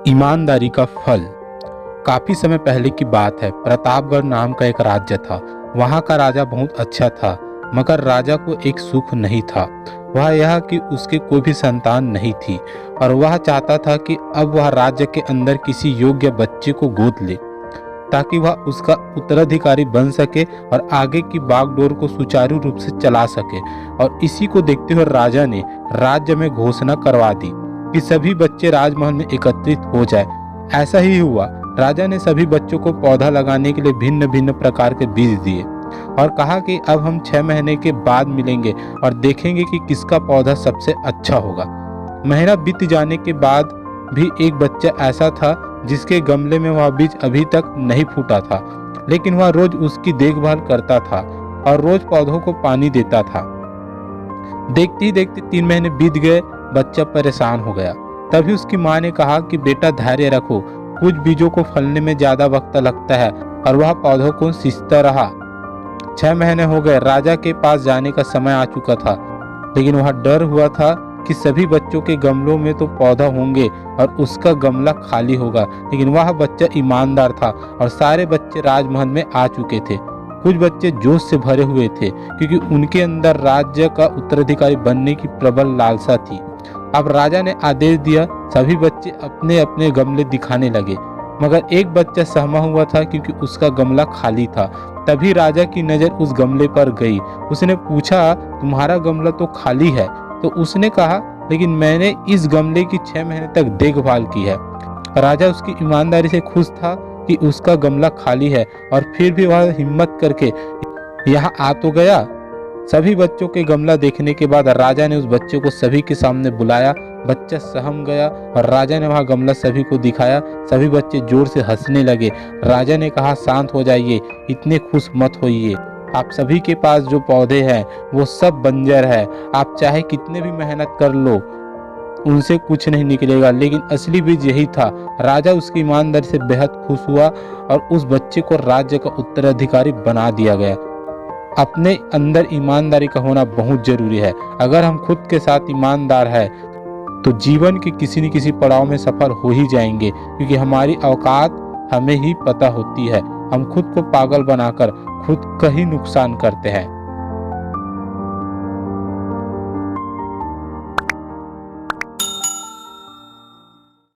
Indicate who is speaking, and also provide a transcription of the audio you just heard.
Speaker 1: ईमानदारी का फल। काफी समय पहले की बात है। प्रतापगढ़ नाम का एक राज्य था। वहाँ का राजा बहुत अच्छा था, मगर राजा को एक सुख नहीं था। वह यह कि उसके कोई भी संतान नहीं थी और वह चाहता था कि अब वह राज्य के अंदर किसी योग्य बच्चे को गोद ले, ताकि वह उसका उत्तराधिकारी बन सके और आगे की बागडोर को सुचारू रूप से चला सके। और इसी को देखते हुए राजा ने राज्य में घोषणा करवा दी कि सभी बच्चे राजमहल में एकत्रित हो जाए। ऐसा ही हुआ। राजा ने सभी बच्चों को पौधा लगाने के लिए भिन्न भिन्न प्रकार के बीज दिए और कहा कि अब हम 6 महीने के बाद मिलेंगे और देखेंगे कि किसका पौधा सबसे अच्छा होगा। महीना बीत जाने के बाद भी एक बच्चा ऐसा था जिसके गमले में वह बीज अभी तक नहीं फूटा था, लेकिन वह रोज उसकी देखभाल करता था और रोज पौधों को पानी देता था। देखते ही देखते 3 महीने बीत गए। बच्चा परेशान हो गया। तभी उसकी माँ ने कहा कि बेटा धैर्य रखो, कुछ बीजों को फलने में ज्यादा वक्त लगता है। और वह पौधों को सींचता रहा। 6 महीने हो गए। राजा के पास जाने का समय आ चुका था, लेकिन वह डर हुआ था कि सभी बच्चों के गमलों में तो पौधा होंगे और उसका गमला खाली होगा। लेकिन वह बच्चा ईमानदार था और सारे बच्चे राजमहल में आ चुके थे। कुछ बच्चे जोश से भरे हुए थे क्योंकि उनके अंदर राज्य का उत्तराधिकारी बनने की प्रबल लालसा थी। अब राजा ने आदेश दिया, सभी बच्चे अपने अपने गमले दिखाने लगे, मगर एक बच्चा सहमा हुआ था क्योंकि उसका गमला खाली था। तभी राजा की नज़र उस गमले पर गई। उसने पूछा, तुम्हारा गमला तो खाली है। तो उसने कहा, लेकिन मैंने इस गमले की 6 महीने तक देखभाल की है। राजा उसकी ईमानदारी से खुश था कि उसका गमला खाली है और फिर भी वह हिम्मत करके यहाँ आ तो गया। सभी बच्चों के गमला देखने के बाद राजा ने उस बच्चे को सभी के सामने बुलाया। बच्चा सहम गया और राजा ने वह गमला सभी को दिखाया। सभी बच्चे जोर से हंसने लगे। राजा ने कहा, शांत हो जाइए, इतने खुश मत होइए। आप सभी के पास जो पौधे हैं वो सब बंजर है। आप चाहे कितने भी मेहनत कर लो, उनसे कुछ नहीं निकलेगा। लेकिन असली बीज यही था। राजा उसकी ईमानदारी से बेहद खुश हुआ और उस बच्चे को राज्य का उत्तराधिकारी बना दिया गया। अपने अंदर ईमानदारी का होना बहुत जरूरी है। अगर हम खुद के साथ ईमानदार हैं तो जीवन के किसी न किसी पड़ाव में सफल हो ही जाएंगे, क्योंकि हमारी औकात हमें ही पता होती है। हम खुद को पागल बनाकर खुद का ही नुकसान करते हैं।